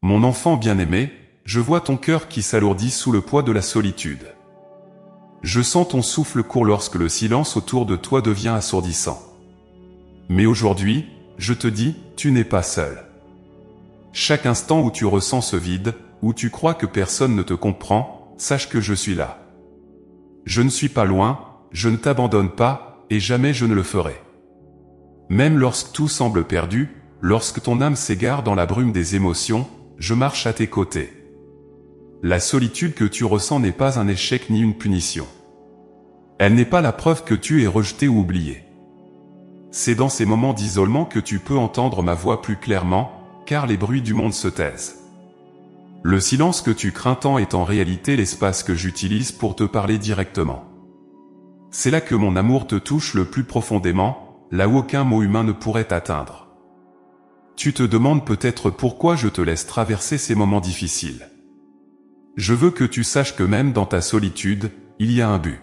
Mon enfant bien-aimé, je vois ton cœur qui s'alourdit sous le poids de la solitude. Je sens ton souffle court lorsque le silence autour de toi devient assourdissant. Mais aujourd'hui, je te dis, tu n'es pas seul. Chaque instant où tu ressens ce vide, où tu crois que personne ne te comprend, sache que je suis là. Je ne suis pas loin, je ne t'abandonne pas, et jamais je ne le ferai. Même lorsque tout semble perdu, lorsque ton âme s'égare dans la brume des émotions, je marche à tes côtés. La solitude que tu ressens n'est pas un échec ni une punition. Elle n'est pas la preuve que tu es rejeté ou oublié. C'est dans ces moments d'isolement que tu peux entendre ma voix plus clairement, car les bruits du monde se taisent. Le silence que tu crains tant est en réalité l'espace que j'utilise pour te parler directement. C'est là que mon amour te touche le plus profondément, là où aucun mot humain ne pourrait t'atteindre. Tu te demandes peut-être pourquoi je te laisse traverser ces moments difficiles. Je veux que tu saches que même dans ta solitude, il y a un but.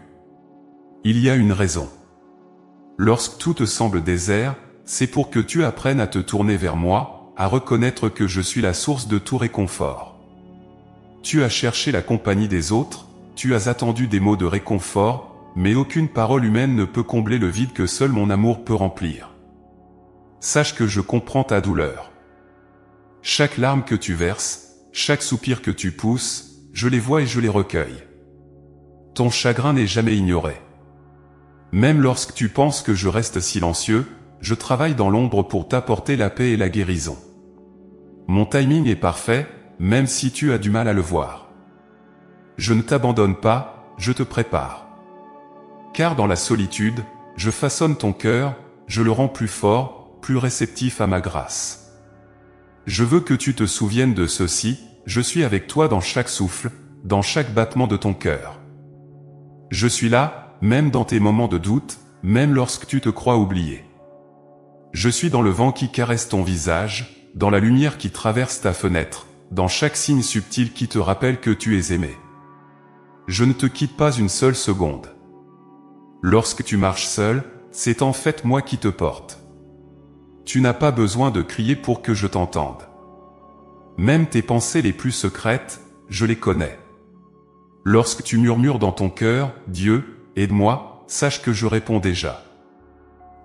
Il y a une raison. Lorsque tout te semble désert, c'est pour que tu apprennes à te tourner vers moi, à reconnaître que je suis la source de tout réconfort. Tu as cherché la compagnie des autres, tu as attendu des mots de réconfort, mais aucune parole humaine ne peut combler le vide que seul mon amour peut remplir. Sache que je comprends ta douleur. Chaque larme que tu verses, chaque soupir que tu pousses, je les vois et je les recueille. Ton chagrin n'est jamais ignoré. Même lorsque tu penses que je reste silencieux, je travaille dans l'ombre pour t'apporter la paix et la guérison. Mon timing est parfait, même si tu as du mal à le voir. Je ne t'abandonne pas, je te prépare. Car dans la solitude, je façonne ton cœur, je le rends plus fort, plus réceptif à ma grâce. Je veux que tu te souviennes de ceci, je suis avec toi dans chaque souffle, dans chaque battement de ton cœur. Je suis là, même dans tes moments de doute, même lorsque tu te crois oublié. Je suis dans le vent qui caresse ton visage, dans la lumière qui traverse ta fenêtre, dans chaque signe subtil qui te rappelle que tu es aimé. Je ne te quitte pas une seule seconde. Lorsque tu marches seul, c'est en fait moi qui te porte. Tu n'as pas besoin de crier pour que je t'entende. Même tes pensées les plus secrètes, je les connais. Lorsque tu murmures dans ton cœur, Dieu, aide-moi, sache que je réponds déjà.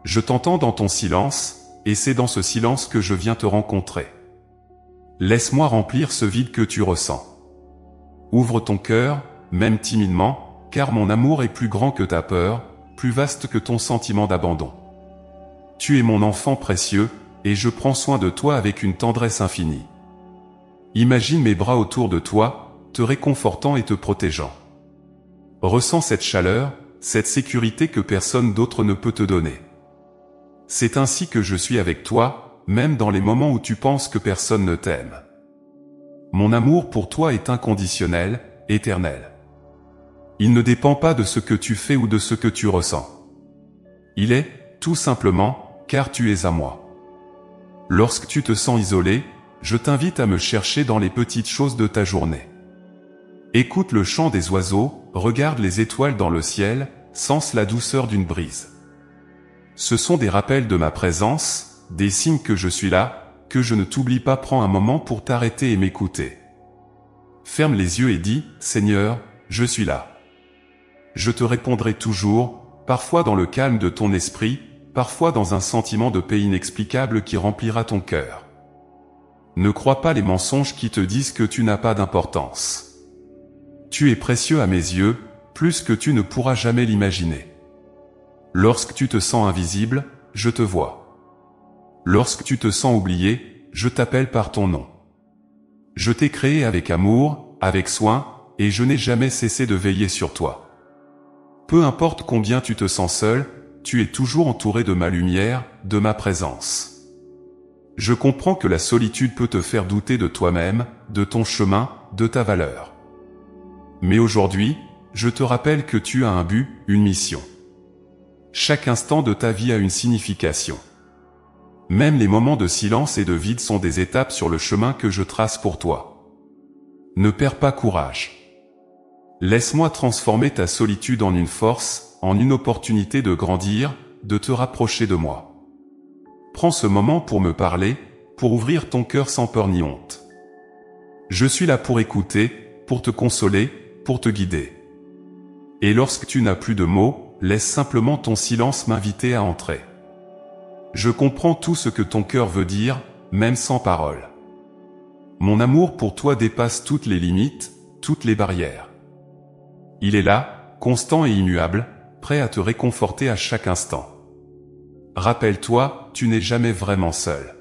Je t'entends dans ton silence, et c'est dans ce silence que je viens te rencontrer. Laisse-moi remplir ce vide que tu ressens. Ouvre ton cœur, même timidement, car mon amour est plus grand que ta peur, plus vaste que ton sentiment d'abandon. Tu es mon enfant précieux, et je prends soin de toi avec une tendresse infinie. Imagine mes bras autour de toi, te réconfortant et te protégeant. Ressens cette chaleur, cette sécurité que personne d'autre ne peut te donner. C'est ainsi que je suis avec toi, même dans les moments où tu penses que personne ne t'aime. Mon amour pour toi est inconditionnel, éternel. Il ne dépend pas de ce que tu fais ou de ce que tu ressens. Il est, tout simplement, car tu es à moi. Lorsque tu te sens isolé, je t'invite à me chercher dans les petites choses de ta journée. Écoute le chant des oiseaux, regarde les étoiles dans le ciel, sens la douceur d'une brise. Ce sont des rappels de ma présence, des signes que je suis là, que je ne t'oublie pas. Prends un moment pour t'arrêter et m'écouter. Ferme les yeux et dis, Seigneur, je suis là. Je te répondrai toujours, parfois dans le calme de ton esprit, parfois dans un sentiment de paix inexplicable qui remplira ton cœur. Ne crois pas les mensonges qui te disent que tu n'as pas d'importance. Tu es précieux à mes yeux, plus que tu ne pourras jamais l'imaginer. Lorsque tu te sens invisible, je te vois. Lorsque tu te sens oublié, je t'appelle par ton nom. Je t'ai créé avec amour, avec soin, et je n'ai jamais cessé de veiller sur toi. Peu importe combien tu te sens seul, tu es toujours entouré de ma lumière, de ma présence. Je comprends que la solitude peut te faire douter de toi-même, de ton chemin, de ta valeur. Mais aujourd'hui, je te rappelle que tu as un but, une mission. Chaque instant de ta vie a une signification. Même les moments de silence et de vide sont des étapes sur le chemin que je trace pour toi. Ne perds pas courage. Laisse-moi transformer ta solitude en une force, en une opportunité de grandir, de te rapprocher de moi. Prends ce moment pour me parler, pour ouvrir ton cœur sans peur ni honte. Je suis là pour écouter, pour te consoler, pour te guider. Et lorsque tu n'as plus de mots, laisse simplement ton silence m'inviter à entrer. Je comprends tout ce que ton cœur veut dire, même sans parole. Mon amour pour toi dépasse toutes les limites, toutes les barrières. Il est là, constant et immuable, prêt à te réconforter à chaque instant. Rappelle-toi, tu n'es jamais vraiment seul.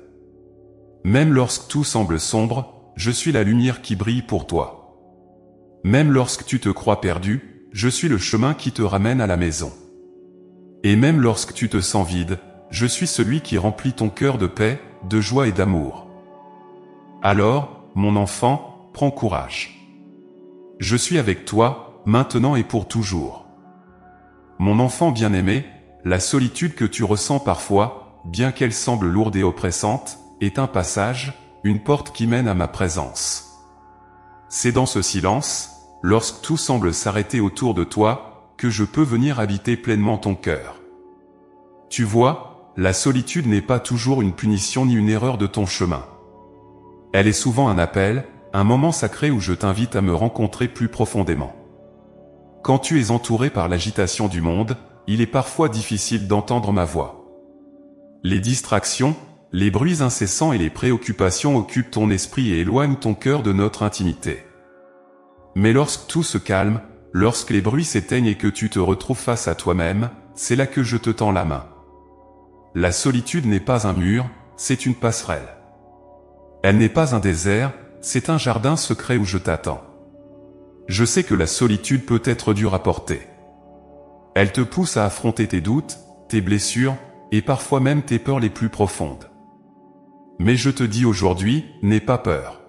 Même lorsque tout semble sombre, je suis la lumière qui brille pour toi. Même lorsque tu te crois perdu, je suis le chemin qui te ramène à la maison. Et même lorsque tu te sens vide, je suis celui qui remplit ton cœur de paix, de joie et d'amour. Alors, mon enfant, prends courage. Je suis avec toi, maintenant et pour toujours. Mon enfant bien-aimé, la solitude que tu ressens parfois, bien qu'elle semble lourde et oppressante, est un passage, une porte qui mène à ma présence. C'est dans ce silence, lorsque tout semble s'arrêter autour de toi, que je peux venir habiter pleinement ton cœur. Tu vois, la solitude n'est pas toujours une punition ni une erreur de ton chemin. Elle est souvent un appel, un moment sacré où je t'invite à me rencontrer plus profondément. Quand tu es entouré par l'agitation du monde, il est parfois difficile d'entendre ma voix. Les distractions, les bruits incessants et les préoccupations occupent ton esprit et éloignent ton cœur de notre intimité. Mais lorsque tout se calme, lorsque les bruits s'éteignent et que tu te retrouves face à toi-même, c'est là que je te tends la main. La solitude n'est pas un mur, c'est une passerelle. Elle n'est pas un désert, c'est un jardin secret où je t'attends. Je sais que la solitude peut être dure à porter. Elle te pousse à affronter tes doutes, tes blessures, et parfois même tes peurs les plus profondes. Mais je te dis aujourd'hui, n'aie pas peur.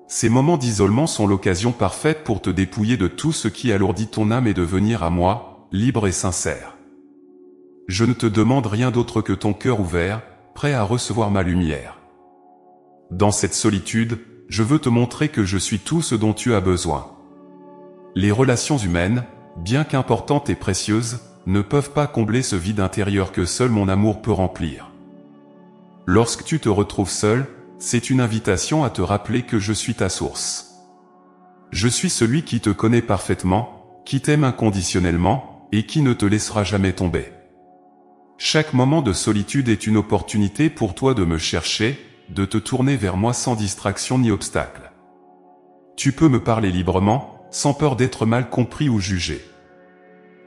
Ces moments d'isolement sont l'occasion parfaite pour te dépouiller de tout ce qui alourdit ton âme et de venir à moi, libre et sincère. Je ne te demande rien d'autre que ton cœur ouvert, prêt à recevoir ma lumière. Dans cette solitude, je veux te montrer que je suis tout ce dont tu as besoin. Les relations humaines, bien qu'importantes et précieuses, ne peuvent pas combler ce vide intérieur que seul mon amour peut remplir. Lorsque tu te retrouves seul, c'est une invitation à te rappeler que je suis ta source. Je suis celui qui te connaît parfaitement, qui t'aime inconditionnellement, et qui ne te laissera jamais tomber. Chaque moment de solitude est une opportunité pour toi de me chercher, de te tourner vers moi sans distraction ni obstacle. Tu peux me parler librement, sans peur d'être mal compris ou jugé.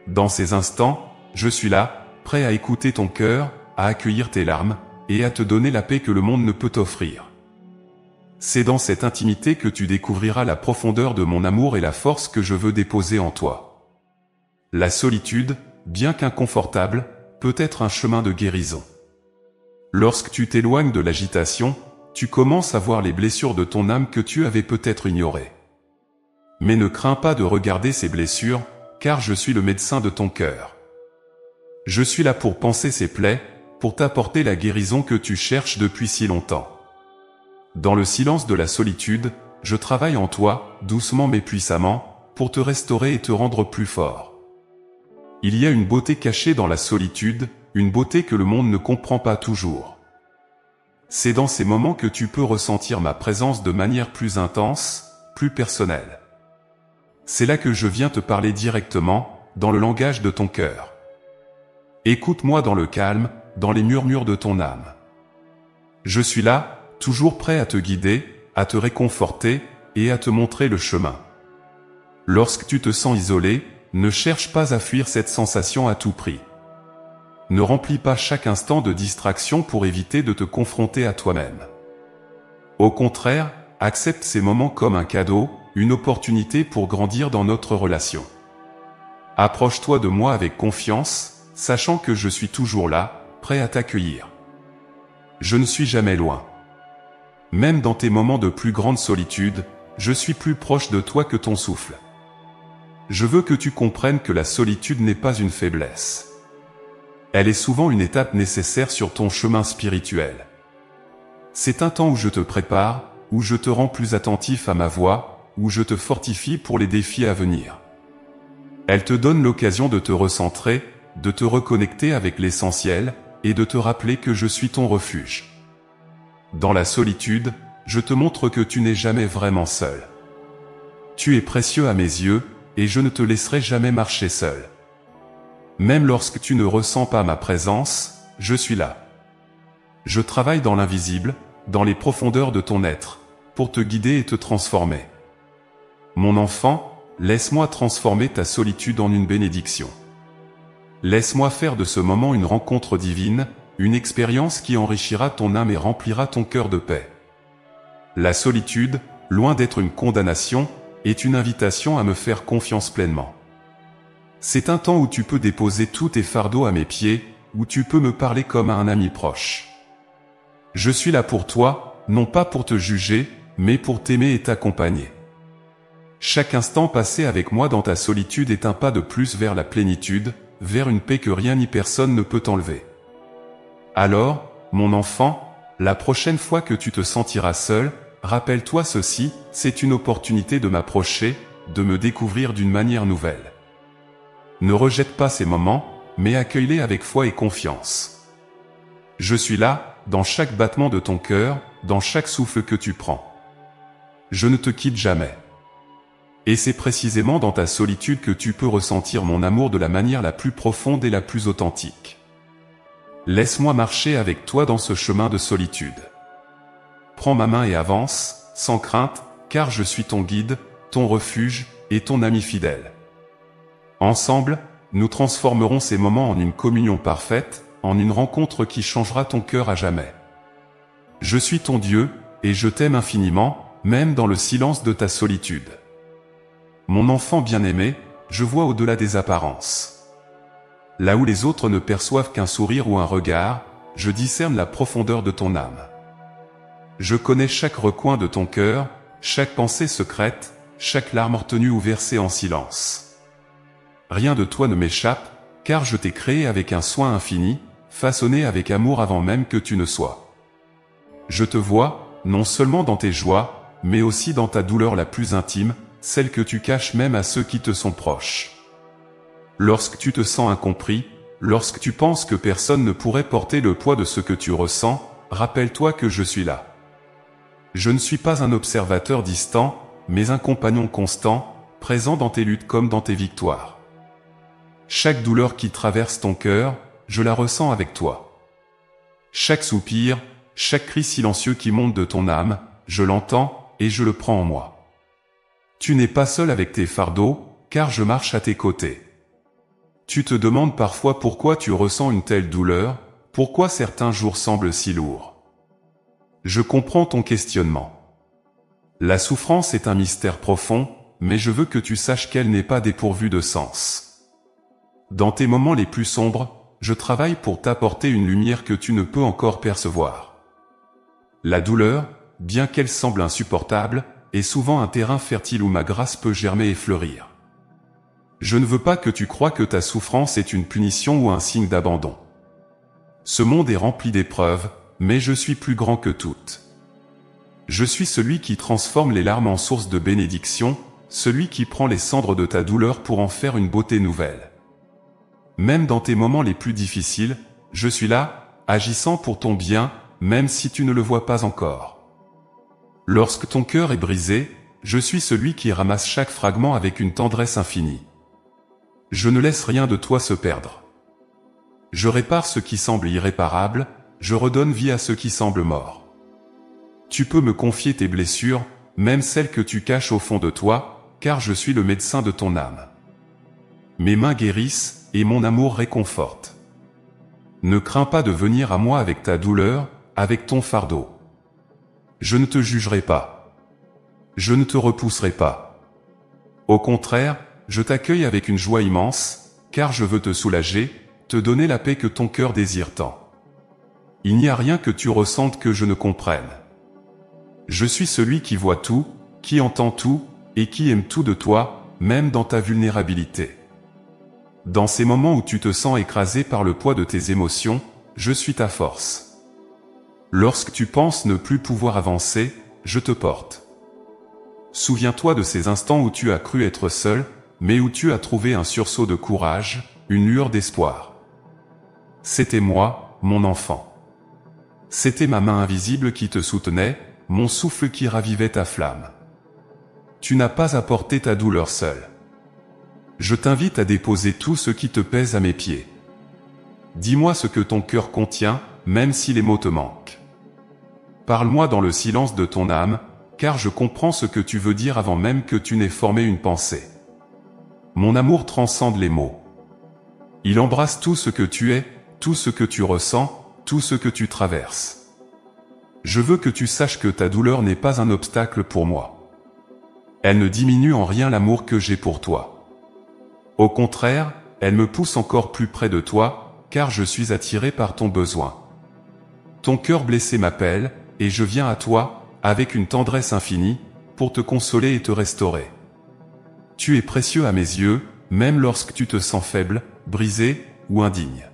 Dans ces instants, je suis là, prêt à écouter ton cœur, à accueillir tes larmes, et à te donner la paix que le monde ne peut t'offrir. C'est dans cette intimité que tu découvriras la profondeur de mon amour et la force que je veux déposer en toi. La solitude, bien qu'inconfortable, peut être un chemin de guérison. Lorsque tu t'éloignes de l'agitation, tu commences à voir les blessures de ton âme que tu avais peut-être ignorées. Mais ne crains pas de regarder ces blessures, car je suis le médecin de ton cœur. Je suis là pour panser ces plaies, pour t'apporter la guérison que tu cherches depuis si longtemps. Dans le silence de la solitude, je travaille en toi, doucement mais puissamment, pour te restaurer et te rendre plus fort. Il y a une beauté cachée dans la solitude, une beauté que le monde ne comprend pas toujours. C'est dans ces moments que tu peux ressentir ma présence de manière plus intense, plus personnelle. C'est là que je viens te parler directement, dans le langage de ton cœur. Écoute-moi dans le calme, dans les murmures de ton âme. Je suis là, toujours prêt à te guider, à te réconforter, et à te montrer le chemin. Lorsque tu te sens isolé, ne cherche pas à fuir cette sensation à tout prix. Ne remplis pas chaque instant de distraction pour éviter de te confronter à toi-même. Au contraire, accepte ces moments comme un cadeau, une opportunité pour grandir dans notre relation. Approche-toi de moi avec confiance, sachant que je suis toujours là, prêt à t'accueillir. Je ne suis jamais loin. Même dans tes moments de plus grande solitude, je suis plus proche de toi que ton souffle. Je veux que tu comprennes que la solitude n'est pas une faiblesse. Elle est souvent une étape nécessaire sur ton chemin spirituel. C'est un temps où je te prépare, où je te rends plus attentif à ma voix, où je te fortifie pour les défis à venir. Elle te donne l'occasion de te recentrer, de te reconnecter avec l'essentiel, et de te rappeler que je suis ton refuge. Dans la solitude, je te montre que tu n'es jamais vraiment seul. Tu es précieux à mes yeux, et je ne te laisserai jamais marcher seul. Même lorsque tu ne ressens pas ma présence, je suis là. Je travaille dans l'invisible, dans les profondeurs de ton être, pour te guider et te transformer. Mon enfant, laisse-moi transformer ta solitude en une bénédiction. Laisse-moi faire de ce moment une rencontre divine, une expérience qui enrichira ton âme et remplira ton cœur de paix. La solitude, loin d'être une condamnation, est une invitation à me faire confiance pleinement. C'est un temps où tu peux déposer tous tes fardeaux à mes pieds, où tu peux me parler comme à un ami proche. Je suis là pour toi, non pas pour te juger, mais pour t'aimer et t'accompagner. Chaque instant passé avec moi dans ta solitude est un pas de plus vers la plénitude, vers une paix que rien ni personne ne peut enlever. Alors, mon enfant, la prochaine fois que tu te sentiras seul, rappelle-toi ceci, c'est une opportunité de m'approcher, de me découvrir d'une manière nouvelle. Ne rejette pas ces moments, mais accueille-les avec foi et confiance. Je suis là, dans chaque battement de ton cœur, dans chaque souffle que tu prends. Je ne te quitte jamais. Et c'est précisément dans ta solitude que tu peux ressentir mon amour de la manière la plus profonde et la plus authentique. Laisse-moi marcher avec toi dans ce chemin de solitude. Prends ma main et avance, sans crainte, car je suis ton guide, ton refuge, et ton ami fidèle. Ensemble, nous transformerons ces moments en une communion parfaite, en une rencontre qui changera ton cœur à jamais. Je suis ton Dieu, et je t'aime infiniment, même dans le silence de ta solitude. Mon enfant bien-aimé, je vois au-delà des apparences. Là où les autres ne perçoivent qu'un sourire ou un regard, je discerne la profondeur de ton âme. Je connais chaque recoin de ton cœur, chaque pensée secrète, chaque larme retenue ou versée en silence. Rien de toi ne m'échappe, car je t'ai créé avec un soin infini, façonné avec amour avant même que tu ne sois. Je te vois, non seulement dans tes joies, mais aussi dans ta douleur la plus intime, celle que tu caches même à ceux qui te sont proches. Lorsque tu te sens incompris, lorsque tu penses que personne ne pourrait porter le poids de ce que tu ressens, rappelle-toi que je suis là. Je ne suis pas un observateur distant, mais un compagnon constant, présent dans tes luttes comme dans tes victoires. Chaque douleur qui traverse ton cœur, je la ressens avec toi. Chaque soupir, chaque cri silencieux qui monte de ton âme, je l'entends et je le prends en moi. Tu n'es pas seul avec tes fardeaux, car je marche à tes côtés. Tu te demandes parfois pourquoi tu ressens une telle douleur, pourquoi certains jours semblent si lourds. Je comprends ton questionnement. La souffrance est un mystère profond, mais je veux que tu saches qu'elle n'est pas dépourvue de sens. Dans tes moments les plus sombres, je travaille pour t'apporter une lumière que tu ne peux encore percevoir. La douleur, bien qu'elle semble insupportable, est souvent un terrain fertile où ma grâce peut germer et fleurir. Je ne veux pas que tu croies que ta souffrance est une punition ou un signe d'abandon. Ce monde est rempli d'épreuves, mais je suis plus grand que toutes. Je suis celui qui transforme les larmes en source de bénédiction, celui qui prend les cendres de ta douleur pour en faire une beauté nouvelle. Même dans tes moments les plus difficiles, je suis là, agissant pour ton bien, même si tu ne le vois pas encore. Lorsque ton cœur est brisé, je suis celui qui ramasse chaque fragment avec une tendresse infinie. Je ne laisse rien de toi se perdre. Je répare ce qui semble irréparable, je redonne vie à ce qui semble mort. Tu peux me confier tes blessures, même celles que tu caches au fond de toi, car je suis le médecin de ton âme. Mes mains guérissent, et mon amour réconforte. Ne crains pas de venir à moi avec ta douleur, avec ton fardeau. Je ne te jugerai pas. Je ne te repousserai pas. Au contraire, je t'accueille avec une joie immense, car je veux te soulager, te donner la paix que ton cœur désire tant. Il n'y a rien que tu ressentes que je ne comprenne. Je suis celui qui voit tout, qui entend tout, et qui aime tout de toi, même dans ta vulnérabilité. Dans ces moments où tu te sens écrasé par le poids de tes émotions, je suis ta force. Lorsque tu penses ne plus pouvoir avancer, je te porte. Souviens-toi de ces instants où tu as cru être seul, mais où tu as trouvé un sursaut de courage, une lueur d'espoir. C'était moi, mon enfant. C'était ma main invisible qui te soutenait, mon souffle qui ravivait ta flamme. Tu n'as pas à porter ta douleur seule. Je t'invite à déposer tout ce qui te pèse à mes pieds. Dis-moi ce que ton cœur contient, même si les mots te manquent. Parle-moi dans le silence de ton âme, car je comprends ce que tu veux dire avant même que tu n'aies formé une pensée. Mon amour transcende les mots. Il embrasse tout ce que tu es, tout ce que tu ressens, tout ce que tu traverses. Je veux que tu saches que ta douleur n'est pas un obstacle pour moi. Elle ne diminue en rien l'amour que j'ai pour toi. Au contraire, elle me pousse encore plus près de toi, car je suis attiré par ton besoin. Ton cœur blessé m'appelle, et je viens à toi, avec une tendresse infinie, pour te consoler et te restaurer. Tu es précieux à mes yeux, même lorsque tu te sens faible, brisé ou indigne.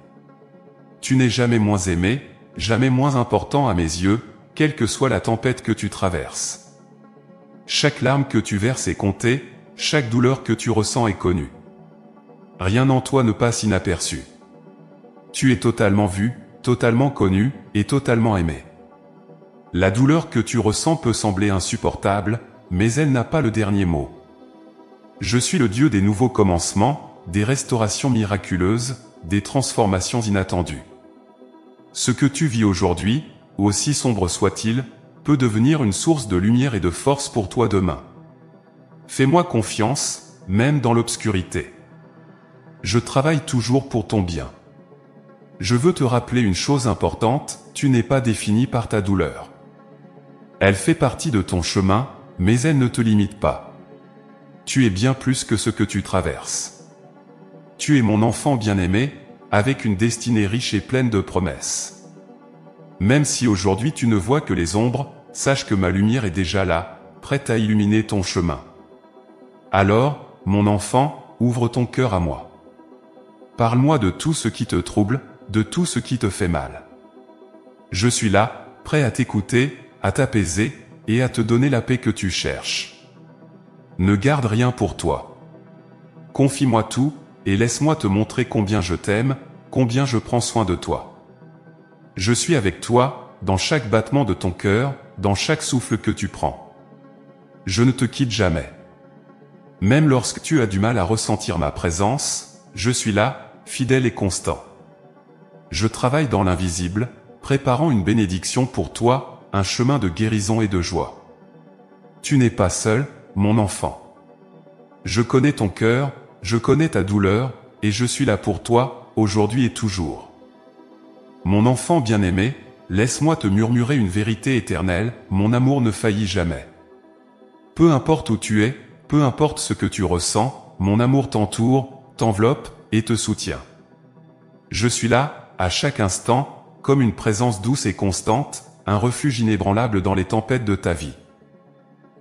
Tu n'es jamais moins aimé, jamais moins important à mes yeux, quelle que soit la tempête que tu traverses. Chaque larme que tu verses est comptée, chaque douleur que tu ressens est connue. Rien en toi ne passe inaperçu. Tu es totalement vu, totalement connu et totalement aimé. La douleur que tu ressens peut sembler insupportable, mais elle n'a pas le dernier mot. Je suis le Dieu des nouveaux commencements, des restaurations miraculeuses, des transformations inattendues. Ce que tu vis aujourd'hui, aussi sombre soit-il, peut devenir une source de lumière et de force pour toi demain. Fais-moi confiance, même dans l'obscurité. Je travaille toujours pour ton bien. Je veux te rappeler une chose importante, tu n'es pas défini par ta douleur. Elle fait partie de ton chemin, mais elle ne te limite pas. Tu es bien plus que ce que tu traverses. Tu es mon enfant bien-aimé, avec une destinée riche et pleine de promesses. Même si aujourd'hui tu ne vois que les ombres, sache que ma lumière est déjà là, prête à illuminer ton chemin. Alors, mon enfant, ouvre ton cœur à moi. Parle-moi de tout ce qui te trouble, de tout ce qui te fait mal. Je suis là, prêt à t'écouter, à t'apaiser, et à te donner la paix que tu cherches. Ne garde rien pour toi. Confie-moi tout, et laisse-moi te montrer combien je t'aime, combien je prends soin de toi. Je suis avec toi, dans chaque battement de ton cœur, dans chaque souffle que tu prends. Je ne te quitte jamais. Même lorsque tu as du mal à ressentir ma présence, je suis là, fidèle et constant. Je travaille dans l'invisible, préparant une bénédiction pour toi, un chemin de guérison et de joie. Tu n'es pas seul, mon enfant. Je connais ton cœur, je connais ta douleur, et je suis là pour toi, aujourd'hui et toujours. Mon enfant bien-aimé, laisse-moi te murmurer une vérité éternelle, mon amour ne faillit jamais. Peu importe où tu es, peu importe ce que tu ressens, mon amour t'entoure, t'enveloppe et te soutient. Je suis là, à chaque instant, comme une présence douce et constante, un refuge inébranlable dans les tempêtes de ta vie.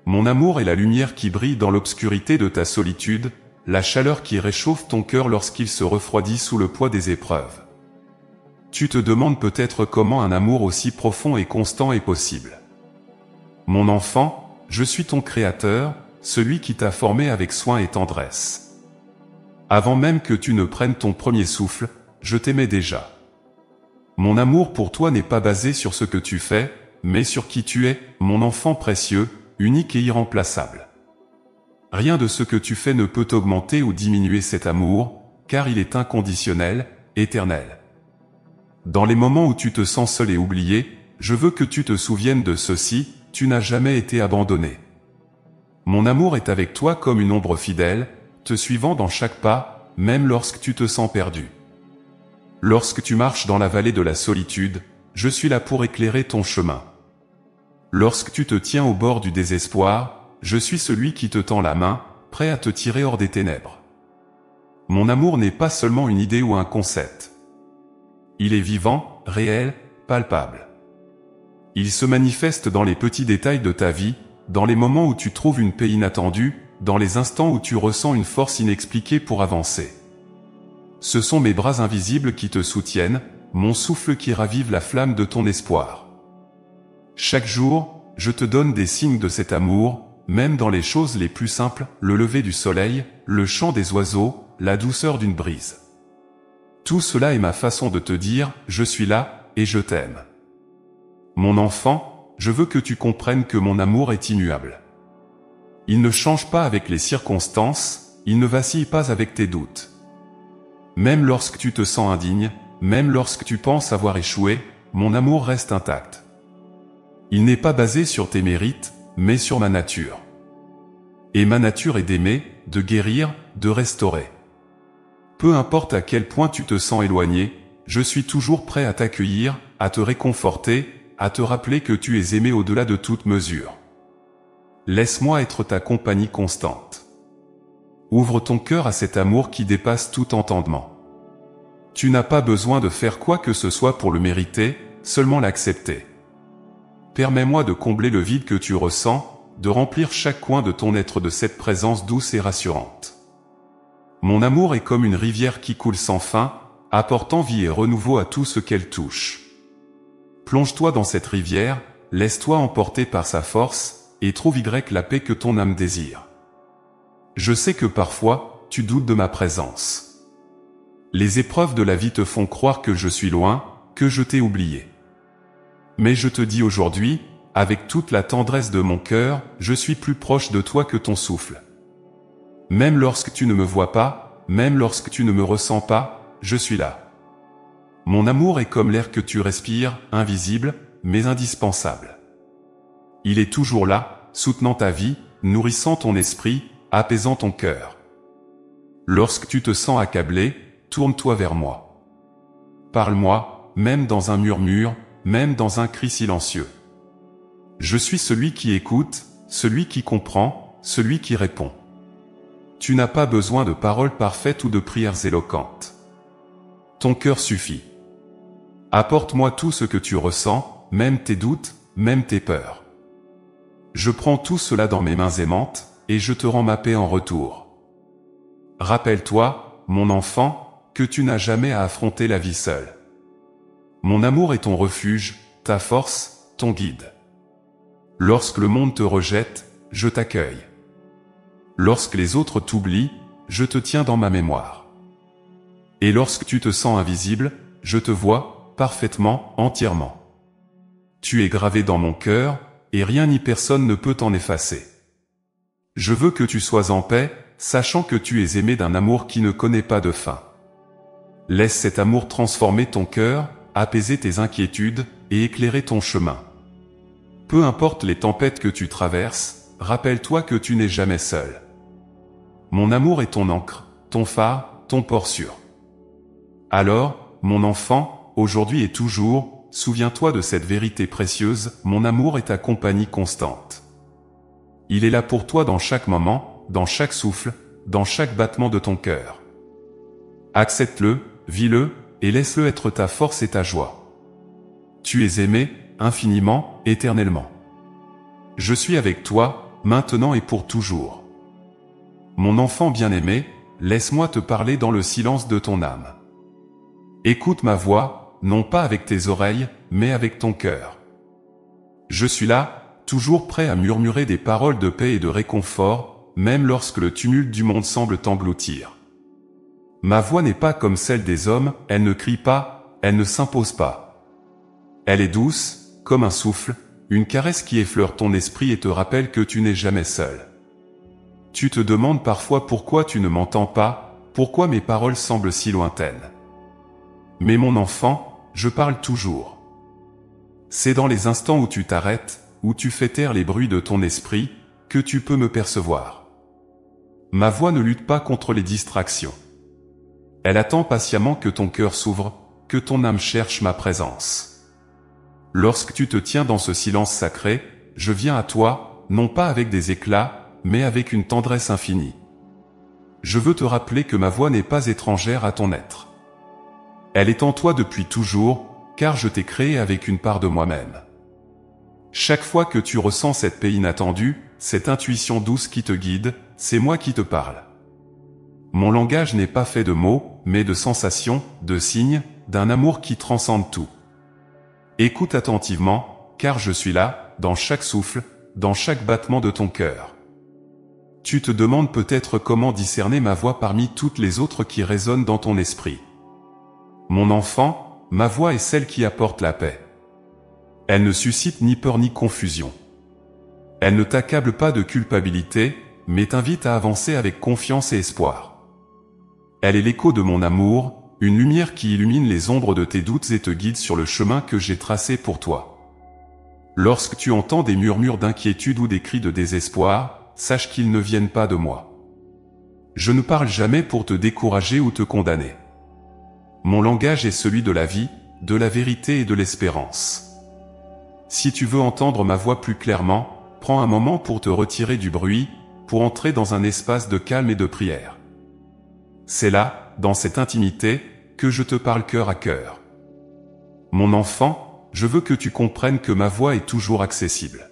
Mon amour est la lumière qui brille dans l'obscurité de ta solitude, la chaleur qui réchauffe ton cœur lorsqu'il se refroidit sous le poids des épreuves. Tu te demandes peut-être comment un amour aussi profond et constant est possible. Mon enfant, je suis ton Créateur, celui qui t'a formé avec soin et tendresse. Avant même que tu ne prennes ton premier souffle, je t'aimais déjà. Mon amour pour toi n'est pas basé sur ce que tu fais, mais sur qui tu es, mon enfant précieux, unique et irremplaçable. Rien de ce que tu fais ne peut augmenter ou diminuer cet amour, car il est inconditionnel, éternel. Dans les moments où tu te sens seul et oublié, je veux que tu te souviennes de ceci, tu n'as jamais été abandonné. Mon amour est avec toi comme une ombre fidèle, te suivant dans chaque pas, même lorsque tu te sens perdu. Lorsque tu marches dans la vallée de la solitude, je suis là pour éclairer ton chemin. Lorsque tu te tiens au bord du désespoir, je suis celui qui te tend la main, prêt à te tirer hors des ténèbres. Mon amour n'est pas seulement une idée ou un concept. Il est vivant, réel, palpable. Il se manifeste dans les petits détails de ta vie, dans les moments où tu trouves une paix inattendue, dans les instants où tu ressens une force inexpliquée pour avancer. Ce sont mes bras invisibles qui te soutiennent, mon souffle qui ravive la flamme de ton espoir. Chaque jour, je te donne des signes de cet amour, même dans les choses les plus simples, le lever du soleil, le chant des oiseaux, la douceur d'une brise. Tout cela est ma façon de te dire, je suis là, et je t'aime. Mon enfant, je veux que tu comprennes que mon amour est immuable. Il ne change pas avec les circonstances, il ne vacille pas avec tes doutes. Même lorsque tu te sens indigne, même lorsque tu penses avoir échoué, mon amour reste intact. Il n'est pas basé sur tes mérites, mais sur ma nature. Et ma nature est d'aimer, de guérir, de restaurer. Peu importe à quel point tu te sens éloigné, je suis toujours prêt à t'accueillir, à te réconforter, à te rappeler que tu es aimé au-delà de toute mesure. Laisse-moi être ta compagnie constante. Ouvre ton cœur à cet amour qui dépasse tout entendement. Tu n'as pas besoin de faire quoi que ce soit pour le mériter, seulement l'accepter. Permets-moi de combler le vide que tu ressens, de remplir chaque coin de ton être de cette présence douce et rassurante. Mon amour est comme une rivière qui coule sans fin, apportant vie et renouveau à tout ce qu'elle touche. Plonge-toi dans cette rivière, laisse-toi emporter par sa force, et trouve la paix que ton âme désire. Je sais que parfois, tu doutes de ma présence. Les épreuves de la vie te font croire que je suis loin, que je t'ai oublié. Mais je te dis aujourd'hui, avec toute la tendresse de mon cœur, je suis plus proche de toi que ton souffle. Même lorsque tu ne me vois pas, même lorsque tu ne me ressens pas, je suis là. Mon amour est comme l'air que tu respires, invisible, mais indispensable. Il est toujours là, soutenant ta vie, nourrissant ton esprit, apaisant ton cœur. Lorsque tu te sens accablé, tourne-toi vers moi. Parle-moi, même dans un murmure, même dans un cri silencieux. Je suis celui qui écoute, celui qui comprend, celui qui répond. Tu n'as pas besoin de paroles parfaites ou de prières éloquentes. Ton cœur suffit. Apporte-moi tout ce que tu ressens, même tes doutes, même tes peurs. Je prends tout cela dans mes mains aimantes, et je te rends ma paix en retour. Rappelle-toi, mon enfant, que tu n'as jamais à affronter la vie seule. Mon amour est ton refuge, ta force, ton guide. Lorsque le monde te rejette, je t'accueille. Lorsque les autres t'oublient, je te tiens dans ma mémoire. Et lorsque tu te sens invisible, je te vois, parfaitement, entièrement. Tu es gravé dans mon cœur, et rien ni personne ne peut t'en effacer. Je veux que tu sois en paix, sachant que tu es aimé d'un amour qui ne connaît pas de fin. Laisse cet amour transformer ton cœur, apaiser tes inquiétudes, et éclairer ton chemin. Peu importe les tempêtes que tu traverses, rappelle-toi que tu n'es jamais seul. Mon amour est ton ancre, ton phare, ton port sûr. Alors, mon enfant, aujourd'hui et toujours, souviens-toi de cette vérité précieuse, mon amour est ta compagnie constante. Il est là pour toi dans chaque moment, dans chaque souffle, dans chaque battement de ton cœur. Accepte-le, vis-le, et laisse-le être ta force et ta joie. Tu es aimé, infiniment, éternellement. Je suis avec toi, maintenant et pour toujours. Mon enfant bien-aimé, laisse-moi te parler dans le silence de ton âme. Écoute ma voix, non pas avec tes oreilles, mais avec ton cœur. Je suis là, toujours prêt à murmurer des paroles de paix et de réconfort, même lorsque le tumulte du monde semble t'engloutir. Ma voix n'est pas comme celle des hommes, elle ne crie pas, elle ne s'impose pas. Elle est douce, comme un souffle, une caresse qui effleure ton esprit et te rappelle que tu n'es jamais seul. Tu te demandes parfois pourquoi tu ne m'entends pas, pourquoi mes paroles semblent si lointaines. Mais mon enfant, je parle toujours. C'est dans les instants où tu t'arrêtes, où tu fais taire les bruits de ton esprit, que tu peux me percevoir. Ma voix ne lutte pas contre les distractions. Elle attend patiemment que ton cœur s'ouvre, que ton âme cherche ma présence. Lorsque tu te tiens dans ce silence sacré, je viens à toi, non pas avec des éclats, mais avec une tendresse infinie. Je veux te rappeler que ma voix n'est pas étrangère à ton être. Elle est en toi depuis toujours, car je t'ai créé avec une part de moi-même. Chaque fois que tu ressens cette paix inattendue, cette intuition douce qui te guide, c'est moi qui te parle. Mon langage n'est pas fait de mots, mais de sensations, de signes, d'un amour qui transcende tout. Écoute attentivement, car je suis là, dans chaque souffle, dans chaque battement de ton cœur. Tu te demandes peut-être comment discerner ma voix parmi toutes les autres qui résonnent dans ton esprit. Mon enfant, ma voix est celle qui apporte la paix. Elle ne suscite ni peur ni confusion. Elle ne t'accable pas de culpabilité, mais t'invite à avancer avec confiance et espoir. Elle est l'écho de mon amour, une lumière qui illumine les ombres de tes doutes et te guide sur le chemin que j'ai tracé pour toi. Lorsque tu entends des murmures d'inquiétude ou des cris de désespoir, sache qu'ils ne viennent pas de moi. Je ne parle jamais pour te décourager ou te condamner. Mon langage est celui de la vie, de la vérité et de l'espérance. Si tu veux entendre ma voix plus clairement, prends un moment pour te retirer du bruit, pour entrer dans un espace de calme et de prière. C'est là, dans cette intimité, que je te parle cœur à cœur. Mon enfant, je veux que tu comprennes que ma voix est toujours accessible.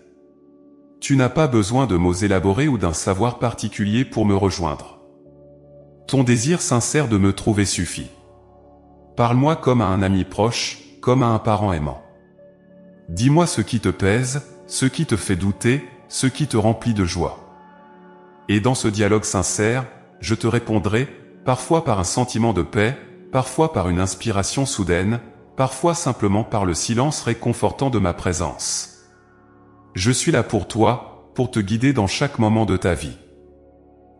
Tu n'as pas besoin de mots élaborés ou d'un savoir particulier pour me rejoindre. Ton désir sincère de me trouver suffit. Parle-moi comme à un ami proche, comme à un parent aimant. Dis-moi ce qui te pèse, ce qui te fait douter, ce qui te remplit de joie. Et dans ce dialogue sincère, je te répondrai, parfois par un sentiment de paix, parfois par une inspiration soudaine, parfois simplement par le silence réconfortant de ma présence. Je suis là pour toi, pour te guider dans chaque moment de ta vie.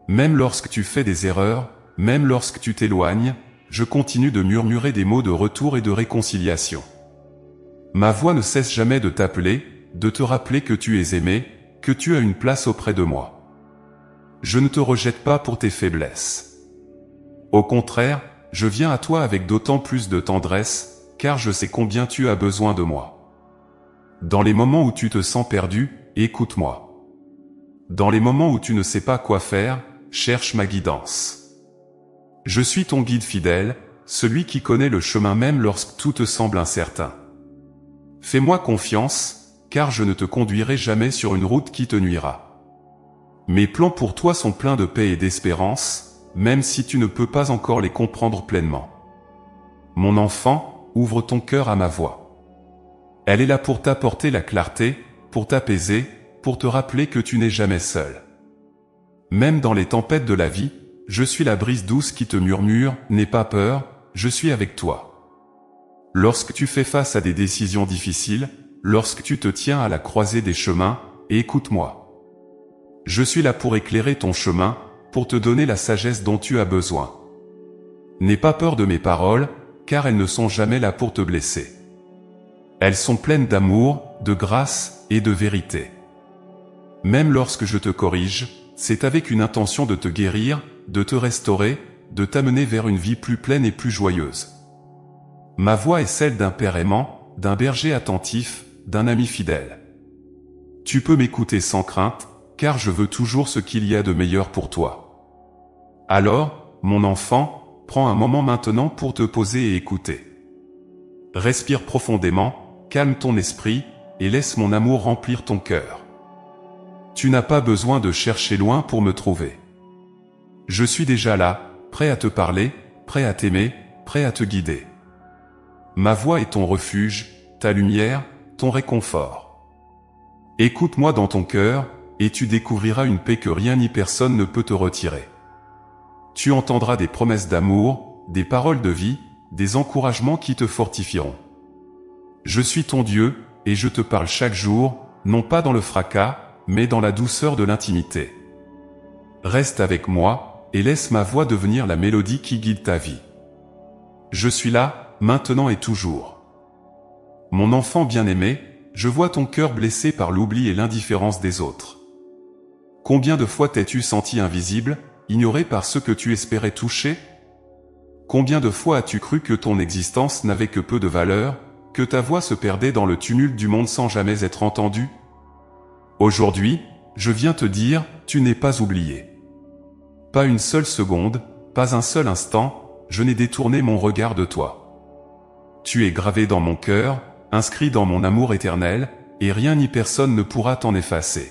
Même lorsque tu fais des erreurs, même lorsque tu t'éloignes, je continue de murmurer des mots de retour et de réconciliation. Ma voix ne cesse jamais de t'appeler, de te rappeler que tu es aimé, que tu as une place auprès de moi. Je ne te rejette pas pour tes faiblesses. Au contraire, je viens à toi avec d'autant plus de tendresse, car je sais combien tu as besoin de moi. Dans les moments où tu te sens perdu, écoute-moi. Dans les moments où tu ne sais pas quoi faire, cherche ma guidance. Je suis ton guide fidèle, celui qui connaît le chemin même lorsque tout te semble incertain. Fais-moi confiance, car je ne te conduirai jamais sur une route qui te nuira. Mes plans pour toi sont pleins de paix et d'espérance, même si tu ne peux pas encore les comprendre pleinement. Mon enfant, ouvre ton cœur à ma voix. Elle est là pour t'apporter la clarté, pour t'apaiser, pour te rappeler que tu n'es jamais seul. Même dans les tempêtes de la vie, je suis la brise douce qui te murmure, n'aie pas peur, je suis avec toi. Lorsque tu fais face à des décisions difficiles, lorsque tu te tiens à la croisée des chemins, écoute-moi. Je suis là pour éclairer ton chemin, pour te donner la sagesse dont tu as besoin. N'aie pas peur de mes paroles, car elles ne sont jamais là pour te blesser. Elles sont pleines d'amour, de grâce et de vérité. Même lorsque je te corrige, c'est avec une intention de te guérir, de te restaurer, de t'amener vers une vie plus pleine et plus joyeuse. Ma voix est celle d'un père aimant, d'un berger attentif, d'un ami fidèle. Tu peux m'écouter sans crainte, car je veux toujours ce qu'il y a de meilleur pour toi. Alors, mon enfant, prends un moment maintenant pour te poser et écouter. Respire profondément, calme ton esprit, et laisse mon amour remplir ton cœur. Tu n'as pas besoin de chercher loin pour me trouver. Je suis déjà là, prêt à te parler, prêt à t'aimer, prêt à te guider. Ma voix est ton refuge, ta lumière, ton réconfort. Écoute-moi dans ton cœur, et tu découvriras une paix que rien ni personne ne peut te retirer. Tu entendras des promesses d'amour, des paroles de vie, des encouragements qui te fortifieront. Je suis ton Dieu, et je te parle chaque jour, non pas dans le fracas, mais dans la douceur de l'intimité. Reste avec moi, et laisse ma voix devenir la mélodie qui guide ta vie. Je suis là, maintenant et toujours. Mon enfant bien-aimé, je vois ton cœur blessé par l'oubli et l'indifférence des autres. Combien de fois t'es-tu senti invisible, ignoré par ceux que tu espérais toucher? Combien de fois as-tu cru que ton existence n'avait que peu de valeur, que ta voix se perdait dans le tumulte du monde sans jamais être entendue? Aujourd'hui, je viens te dire, tu n'es pas oublié. Pas une seule seconde, pas un seul instant, je n'ai détourné mon regard de toi. Tu es gravé dans mon cœur, inscrit dans mon amour éternel, et rien ni personne ne pourra t'en effacer.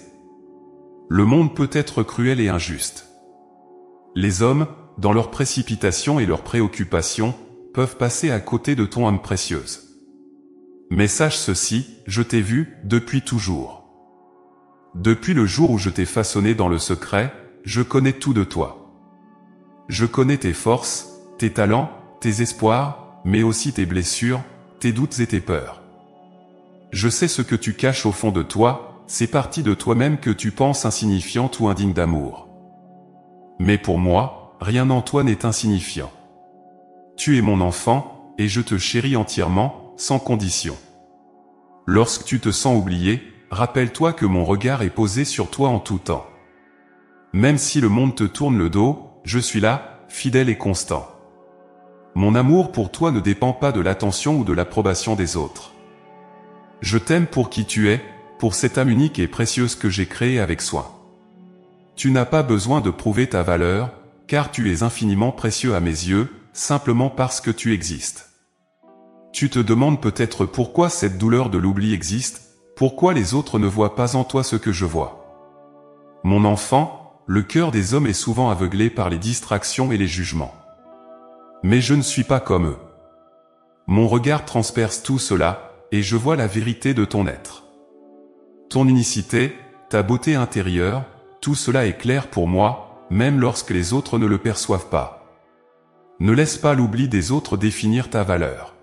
Le monde peut être cruel et injuste. Les hommes, dans leur précipitation et leurs préoccupations, peuvent passer à côté de ton âme précieuse. Mais sache ceci, je t'ai vu, depuis toujours. Depuis le jour où je t'ai façonné dans le secret, je connais tout de toi. Je connais tes forces, tes talents, tes espoirs, mais aussi tes blessures, tes doutes et tes peurs. Je sais ce que tu caches au fond de toi, ces parties de toi-même que tu penses insignifiantes ou indignes d'amour. Mais pour moi, rien en toi n'est insignifiant. Tu es mon enfant, et je te chéris entièrement, sans condition. Lorsque tu te sens oublié, rappelle-toi que mon regard est posé sur toi en tout temps. Même si le monde te tourne le dos, je suis là, fidèle et constant. Mon amour pour toi ne dépend pas de l'attention ou de l'approbation des autres. Je t'aime pour qui tu es, pour cette âme unique et précieuse que j'ai créée avec soin. Tu n'as pas besoin de prouver ta valeur, car tu es infiniment précieux à mes yeux, simplement parce que tu existes. Tu te demandes peut-être pourquoi cette douleur de l'oubli existe, pourquoi les autres ne voient pas en toi ce que je vois. Mon enfant, le cœur des hommes est souvent aveuglé par les distractions et les jugements. Mais je ne suis pas comme eux. Mon regard transperce tout cela, et je vois la vérité de ton être. Ton unicité, ta beauté intérieure, tout cela est clair pour moi, même lorsque les autres ne le perçoivent pas. Ne laisse pas l'oubli des autres définir ta valeur.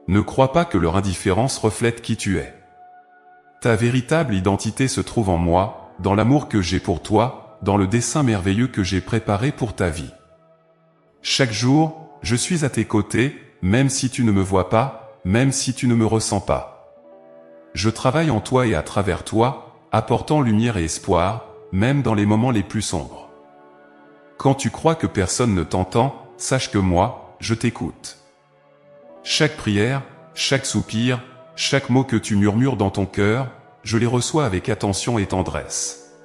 Ne crois pas que leur indifférence reflète qui tu es. Ta véritable identité se trouve en moi, dans l'amour que j'ai pour toi, dans le dessein merveilleux que j'ai préparé pour ta vie. Chaque jour, je suis à tes côtés, même si tu ne me vois pas, même si tu ne me ressens pas. Je travaille en toi et à travers toi, apportant lumière et espoir, même dans les moments les plus sombres. Quand tu crois que personne ne t'entend, sache que moi, je t'écoute. Chaque prière, chaque soupir, chaque mot que tu murmures dans ton cœur, je les reçois avec attention et tendresse.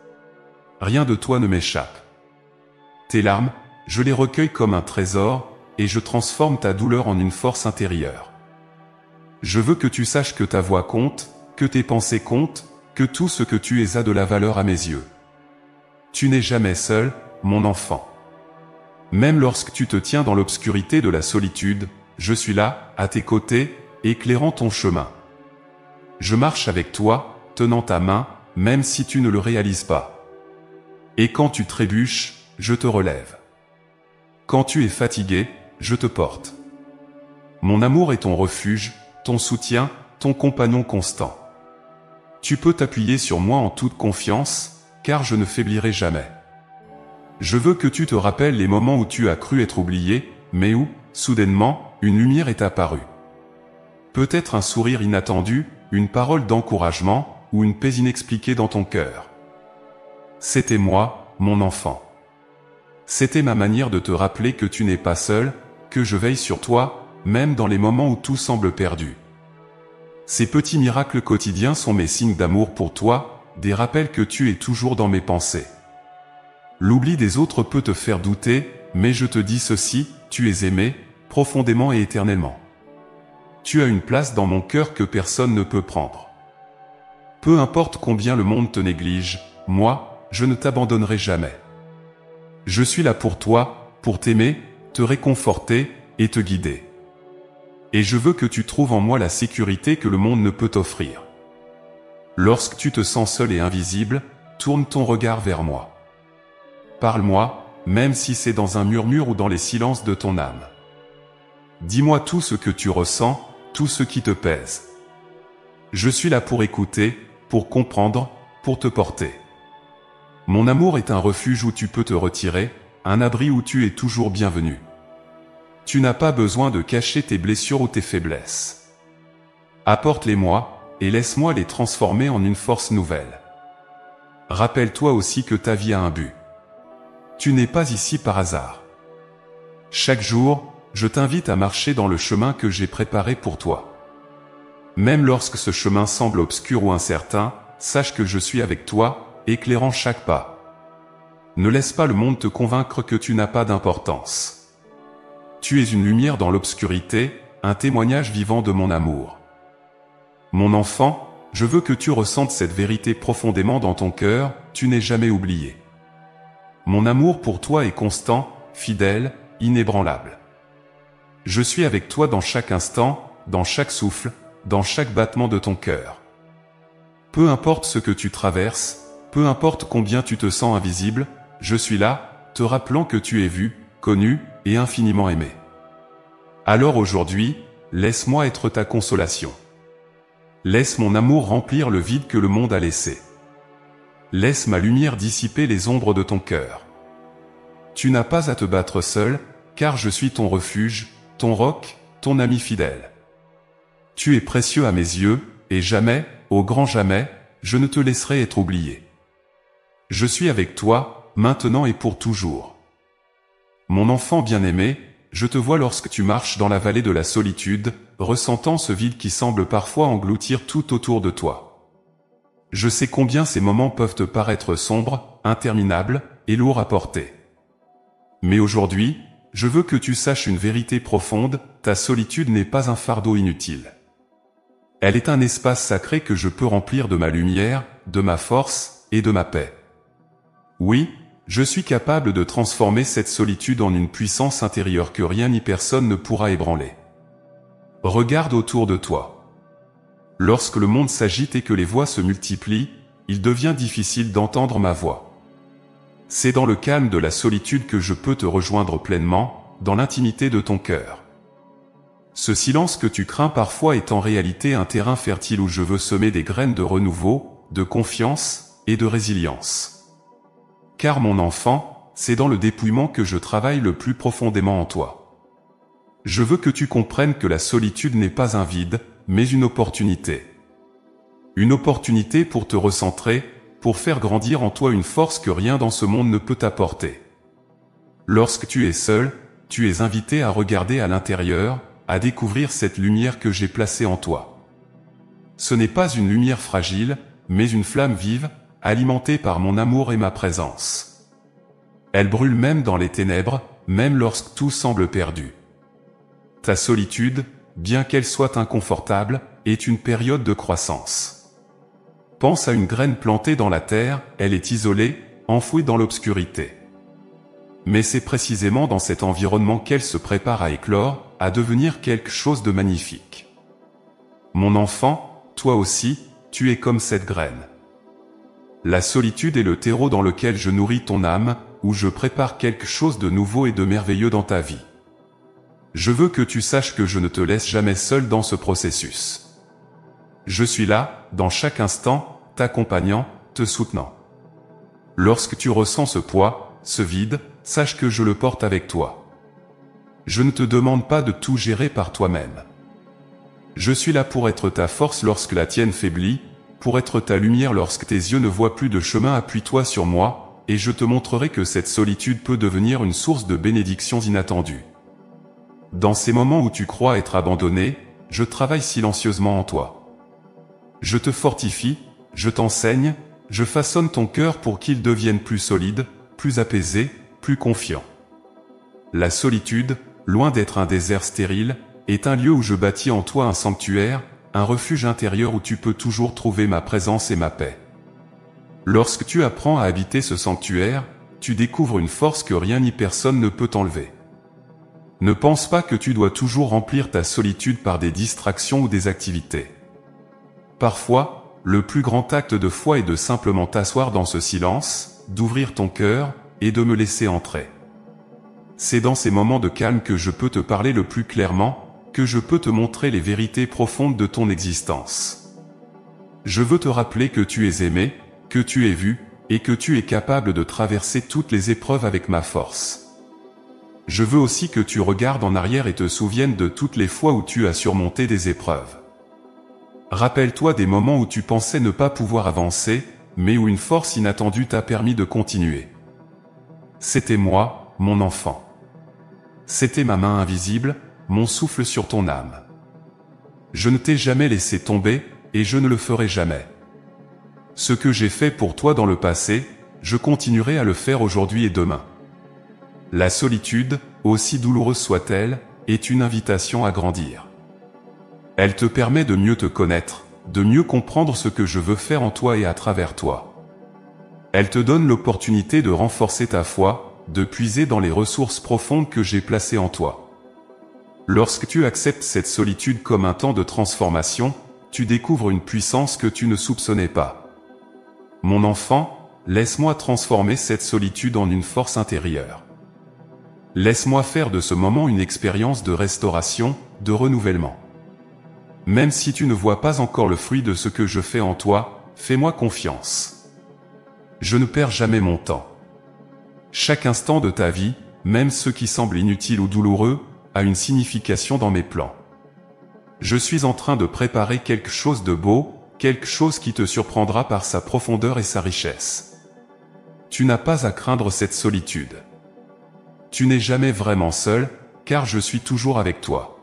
Rien de toi ne m'échappe. Tes larmes, je les recueille comme un trésor, et je transforme ta douleur en une force intérieure. Je veux que tu saches que ta voix compte, que tes pensées comptent, que tout ce que tu es a de la valeur à mes yeux. Tu n'es jamais seul, mon enfant. Même lorsque tu te tiens dans l'obscurité de la solitude, je suis là, à tes côtés, éclairant ton chemin. Je marche avec toi, tenant ta main, même si tu ne le réalises pas. Et quand tu trébuches, je te relève. Quand tu es fatigué, je te porte. Mon amour est ton refuge, ton soutien, ton compagnon constant. Tu peux t'appuyer sur moi en toute confiance, car je ne faiblirai jamais. Je veux que tu te rappelles les moments où tu as cru être oublié, mais où, soudainement, une lumière est apparue. Peut-être un sourire inattendu, une parole d'encouragement, ou une paix inexpliquée dans ton cœur. C'était moi, mon enfant. C'était ma manière de te rappeler que tu n'es pas seul, que je veille sur toi, même dans les moments où tout semble perdu. Ces petits miracles quotidiens sont mes signes d'amour pour toi, des rappels que tu es toujours dans mes pensées. L'oubli des autres peut te faire douter, mais je te dis ceci, tu es aimé, profondément et éternellement. Tu as une place dans mon cœur que personne ne peut prendre. Peu importe combien le monde te néglige, moi, je ne t'abandonnerai jamais. Je suis là pour toi, pour t'aimer, te réconforter et te guider. Et je veux que tu trouves en moi la sécurité que le monde ne peut t'offrir. Lorsque tu te sens seul et invisible, tourne ton regard vers moi. Parle-moi, même si c'est dans un murmure ou dans les silences de ton âme. Dis-moi tout ce que tu ressens, tout ce qui te pèse. Je suis là pour écouter, pour comprendre, pour te porter. Mon amour est un refuge où tu peux te retirer, un abri où tu es toujours bienvenu. Tu n'as pas besoin de cacher tes blessures ou tes faiblesses. Apporte-les-moi, et laisse-moi les transformer en une force nouvelle. Rappelle-toi aussi que ta vie a un but. Tu n'es pas ici par hasard. Chaque jour, je t'invite à marcher dans le chemin que j'ai préparé pour toi. Même lorsque ce chemin semble obscur ou incertain, sache que je suis avec toi, éclairant chaque pas. Ne laisse pas le monde te convaincre que tu n'as pas d'importance. Tu es une lumière dans l'obscurité, un témoignage vivant de mon amour. Mon enfant, je veux que tu ressentes cette vérité profondément dans ton cœur, tu n'es jamais oublié. Mon amour pour toi est constant, fidèle, inébranlable. Je suis avec toi dans chaque instant, dans chaque souffle, dans chaque battement de ton cœur. Peu importe ce que tu traverses, peu importe combien tu te sens invisible, je suis là, te rappelant que tu es vu, connu et infiniment aimé. Alors aujourd'hui, laisse-moi être ta consolation. Laisse mon amour remplir le vide que le monde a laissé. Laisse ma lumière dissiper les ombres de ton cœur. Tu n'as pas à te battre seul, car je suis ton refuge, ton roc, ton ami fidèle. Tu es précieux à mes yeux, et jamais, au grand jamais, je ne te laisserai être oublié. Je suis avec toi, maintenant et pour toujours. Mon enfant bien-aimé, je te vois lorsque tu marches dans la vallée de la solitude, ressentant ce vide qui semble parfois engloutir tout autour de toi. Je sais combien ces moments peuvent te paraître sombres, interminables, et lourds à porter. Mais aujourd'hui, je veux que tu saches une vérité profonde, ta solitude n'est pas un fardeau inutile. Elle est un espace sacré que je peux remplir de ma lumière, de ma force, et de ma paix. Oui, je suis capable de transformer cette solitude en une puissance intérieure que rien ni personne ne pourra ébranler. Regarde autour de toi. Lorsque le monde s'agite et que les voix se multiplient, il devient difficile d'entendre ma voix. C'est dans le calme de la solitude que je peux te rejoindre pleinement, dans l'intimité de ton cœur. Ce silence que tu crains parfois est en réalité un terrain fertile où je veux semer des graines de renouveau, de confiance et de résilience. Car mon enfant, c'est dans le dépouillement que je travaille le plus profondément en toi. Je veux que tu comprennes que la solitude n'est pas un vide, mais une opportunité. Une opportunité pour te recentrer, pour faire grandir en toi une force que rien dans ce monde ne peut t'apporter. Lorsque tu es seul, tu es invité à regarder à l'intérieur, à découvrir cette lumière que j'ai placée en toi. Ce n'est pas une lumière fragile, mais une flamme vive, alimentée par mon amour et ma présence. Elle brûle même dans les ténèbres, même lorsque tout semble perdu. Ta solitude, bien qu'elle soit inconfortable, est une période de croissance. Pense à une graine plantée dans la terre, elle est isolée, enfouie dans l'obscurité. Mais c'est précisément dans cet environnement qu'elle se prépare à éclore, à devenir quelque chose de magnifique. Mon enfant, toi aussi, tu es comme cette graine. La solitude est le terreau dans lequel je nourris ton âme, où je prépare quelque chose de nouveau et de merveilleux dans ta vie. Je veux que tu saches que je ne te laisse jamais seul dans ce processus. Je suis là, dans chaque instant, t'accompagnant, te soutenant. Lorsque tu ressens ce poids, ce vide, sache que je le porte avec toi. Je ne te demande pas de tout gérer par toi-même. Je suis là pour être ta force lorsque la tienne faiblit, pour être ta lumière lorsque tes yeux ne voient plus de chemin. Appuie-toi sur moi, et je te montrerai que cette solitude peut devenir une source de bénédictions inattendues. Dans ces moments où tu crois être abandonné, je travaille silencieusement en toi. Je te fortifie, je t'enseigne, je façonne ton cœur pour qu'il devienne plus solide, plus apaisé, plus confiant. La solitude, loin d'être un désert stérile, est un lieu où je bâtis en toi un sanctuaire, un refuge intérieur où tu peux toujours trouver ma présence et ma paix. Lorsque tu apprends à habiter ce sanctuaire, tu découvres une force que rien ni personne ne peut t'enlever. Ne pense pas que tu dois toujours remplir ta solitude par des distractions ou des activités. Parfois, le plus grand acte de foi est de simplement t'asseoir dans ce silence, d'ouvrir ton cœur, et de me laisser entrer. C'est dans ces moments de calme que je peux te parler le plus clairement, que je peux te montrer les vérités profondes de ton existence. Je veux te rappeler que tu es aimé, que tu es vu, et que tu es capable de traverser toutes les épreuves avec ma force. Je veux aussi que tu regardes en arrière et te souviennes de toutes les fois où tu as surmonté des épreuves. Rappelle-toi des moments où tu pensais ne pas pouvoir avancer, mais où une force inattendue t'a permis de continuer. C'était moi, mon enfant. C'était ma main invisible, mon souffle sur ton âme. Je ne t'ai jamais laissé tomber, et je ne le ferai jamais. Ce que j'ai fait pour toi dans le passé, je continuerai à le faire aujourd'hui et demain. La solitude, aussi douloureuse soit-elle, est une invitation à grandir. Elle te permet de mieux te connaître, de mieux comprendre ce que je veux faire en toi et à travers toi. Elle te donne l'opportunité de renforcer ta foi, de puiser dans les ressources profondes que j'ai placées en toi. Lorsque tu acceptes cette solitude comme un temps de transformation, tu découvres une puissance que tu ne soupçonnais pas. Mon enfant, laisse-moi transformer cette solitude en une force intérieure. Laisse-moi faire de ce moment une expérience de restauration, de renouvellement. même si tu ne vois pas encore le fruit de ce que je fais en toi, fais-moi confiance. Je ne perds jamais mon temps. Chaque instant de ta vie, même ceux qui semblent inutiles ou douloureux, a une signification dans mes plans. Je suis en train de préparer quelque chose de beau, quelque chose qui te surprendra par sa profondeur et sa richesse. Tu n'as pas à craindre cette solitude. Tu n'es jamais vraiment seul, car je suis toujours avec toi.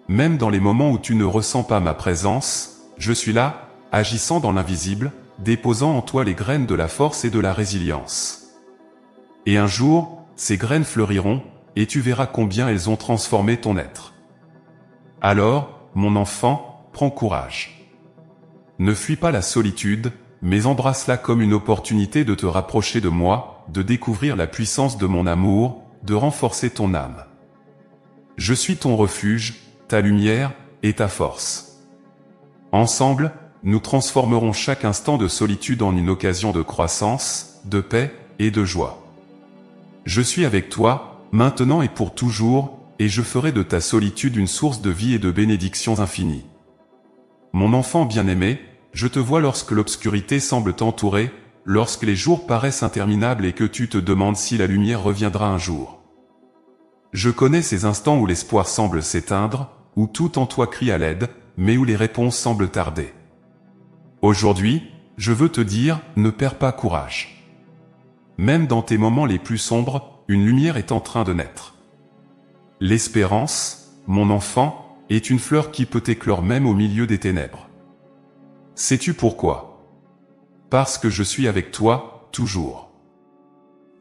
Même dans les moments où tu ne ressens pas ma présence, je suis là, agissant dans l'invisible, déposant en toi les graines de la force et de la résilience. Et un jour, ces graines fleuriront, et tu verras combien elles ont transformé ton être. Alors, mon enfant, prends courage. Ne fuis pas la solitude, mais embrasse-la comme une opportunité de te rapprocher de moi, de découvrir la puissance de mon amour, de renforcer ton âme. Je suis ton refuge, ta lumière et ta force. Ensemble, nous transformerons chaque instant de solitude en une occasion de croissance, de paix et de joie. Je suis avec toi, maintenant et pour toujours, et je ferai de ta solitude une source de vie et de bénédictions infinies. Mon enfant bien-aimé, je te vois lorsque l'obscurité semble t'entourer, lorsque les jours paraissent interminables et que tu te demandes si la lumière reviendra un jour. Je connais ces instants où l'espoir semble s'éteindre, où tout en toi crie à l'aide, mais où les réponses semblent tarder. Aujourd'hui, je veux te dire, ne perds pas courage. Même dans tes moments les plus sombres, une lumière est en train de naître. L'espérance, mon enfant, est une fleur qui peut éclore même au milieu des ténèbres. Sais-tu pourquoi? Parce que je suis avec toi, toujours.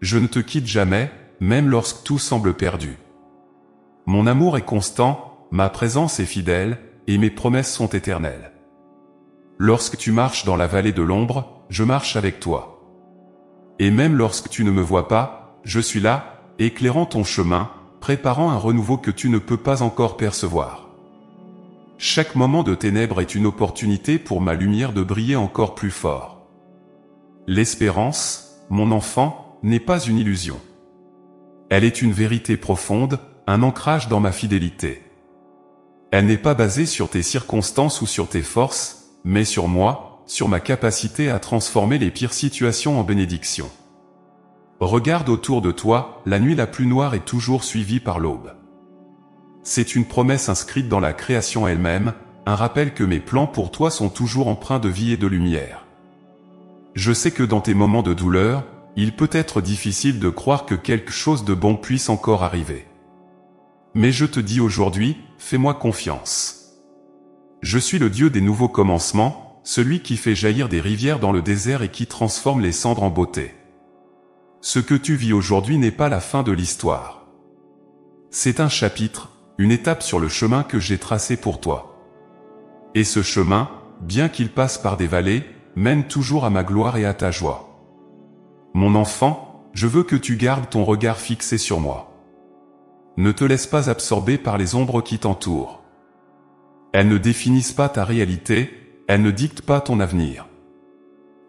Je ne te quitte jamais, même lorsque tout semble perdu. Mon amour est constant, ma présence est fidèle, et mes promesses sont éternelles. Lorsque tu marches dans la vallée de l'ombre, je marche avec toi. Et même lorsque tu ne me vois pas, je suis là, éclairant ton chemin, préparant un renouveau que tu ne peux pas encore percevoir. Chaque moment de ténèbres est une opportunité pour ma lumière de briller encore plus fort. L'espérance, mon enfant, n'est pas une illusion. Elle est une vérité profonde, un ancrage dans ma fidélité. Elle n'est pas basée sur tes circonstances ou sur tes forces, mais sur moi, sur ma capacité à transformer les pires situations en bénédictions. Regarde autour de toi, la nuit la plus noire est toujours suivie par l'aube. C'est une promesse inscrite dans la création elle-même, un rappel que mes plans pour toi sont toujours empreints de vie et de lumière. Je sais que dans tes moments de douleur, il peut être difficile de croire que quelque chose de bon puisse encore arriver. Mais je te dis aujourd'hui, fais-moi confiance. Je suis le Dieu des nouveaux commencements, celui qui fait jaillir des rivières dans le désert et qui transforme les cendres en beauté. Ce que tu vis aujourd'hui n'est pas la fin de l'histoire. C'est un chapitre, une étape sur le chemin que j'ai tracé pour toi. Et ce chemin, bien qu'il passe par des vallées, mène toujours à ma gloire et à ta joie. Mon enfant, je veux que tu gardes ton regard fixé sur moi. Ne te laisse pas absorber par les ombres qui t'entourent. Elles ne définissent pas ta réalité, elles ne dictent pas ton avenir.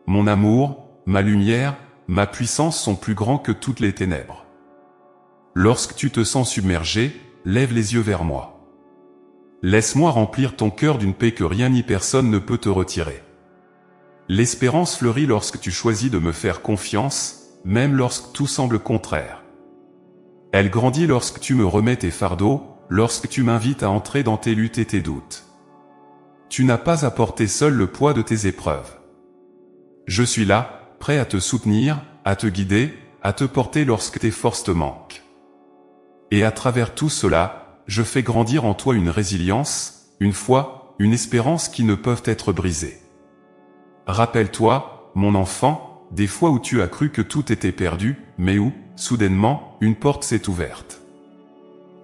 Mon amour, ma lumière, ma puissance sont plus grands que toutes les ténèbres. Lorsque tu te sens submergé, lève les yeux vers moi. Laisse-moi remplir ton cœur d'une paix que rien ni personne ne peut te retirer. L'espérance fleurit lorsque tu choisis de me faire confiance, même lorsque tout semble contraire. Elle grandit lorsque tu me remets tes fardeaux, lorsque tu m'invites à entrer dans tes luttes et tes doutes. Tu n'as pas à porter seul le poids de tes épreuves. Je suis là, prêt à te soutenir, à te guider, à te porter lorsque tes forces te manquent. Et à travers tout cela, je fais grandir en toi une résilience, une foi, une espérance qui ne peuvent être brisées. Rappelle-toi, mon enfant, des fois où tu as cru que tout était perdu, mais où, soudainement, une porte s'est ouverte.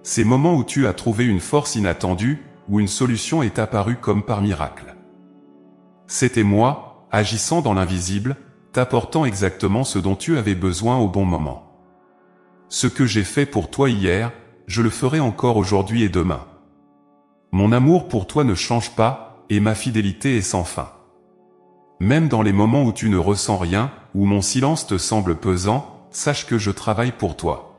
Ces moments où tu as trouvé une force inattendue, où une solution est apparue comme par miracle. C'était moi, agissant dans l'invisible, t'apportant exactement ce dont tu avais besoin au bon moment. Ce que j'ai fait pour toi hier, je le ferai encore aujourd'hui et demain. Mon amour pour toi ne change pas, et ma fidélité est sans fin. Même dans les moments où tu ne ressens rien, où mon silence te semble pesant, sache que je travaille pour toi.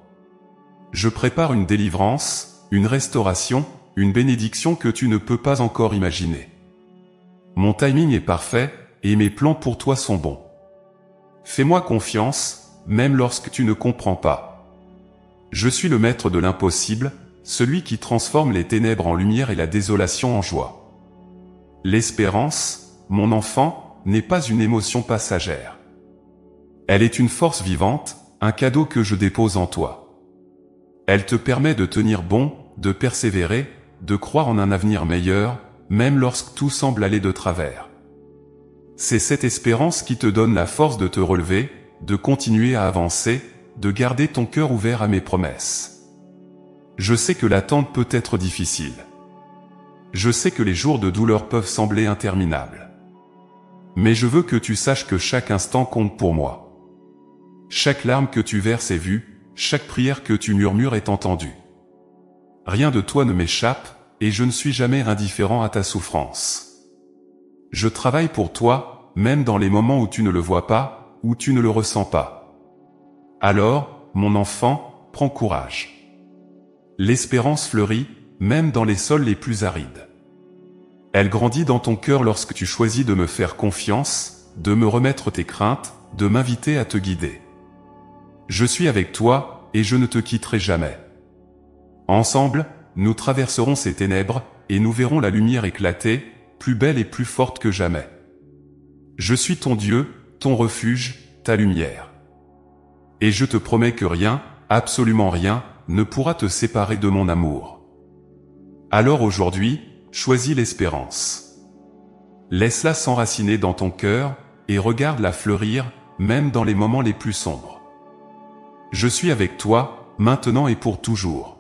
Je prépare une délivrance, une restauration, une bénédiction que tu ne peux pas encore imaginer. Mon timing est parfait, et mes plans pour toi sont bons. Fais-moi confiance, même lorsque tu ne comprends pas. Je suis le maître de l'impossible, celui qui transforme les ténèbres en lumière et la désolation en joie. L'espérance, mon enfant, n'est pas une émotion passagère. Elle est une force vivante, un cadeau que je dépose en toi. Elle te permet de tenir bon, de persévérer, de croire en un avenir meilleur, même lorsque tout semble aller de travers. C'est cette espérance qui te donne la force de te relever, de continuer à avancer, de garder ton cœur ouvert à mes promesses. Je sais que l'attente peut être difficile. Je sais que les jours de douleur peuvent sembler interminables. Mais je veux que tu saches que chaque instant compte pour moi. Chaque larme que tu verses est vue, chaque prière que tu murmures est entendue. Rien de toi ne m'échappe, et je ne suis jamais indifférent à ta souffrance. Je travaille pour toi, même dans les moments où tu ne le vois pas, où tu ne le ressens pas. Alors, mon enfant, prends courage. L'espérance fleurit, même dans les sols les plus arides. Elle grandit dans ton cœur lorsque tu choisis de me faire confiance, de me remettre tes craintes, de m'inviter à te guider. Je suis avec toi, et je ne te quitterai jamais. Ensemble, nous traverserons ces ténèbres, et nous verrons la lumière éclater, plus belle et plus forte que jamais. Je suis ton Dieu, ton refuge, ta lumière. Et je te promets que rien, absolument rien, ne pourra te séparer de mon amour. Alors aujourd'hui, choisis l'espérance. Laisse-la s'enraciner dans ton cœur, et regarde-la fleurir, même dans les moments les plus sombres. Je suis avec toi, maintenant et pour toujours.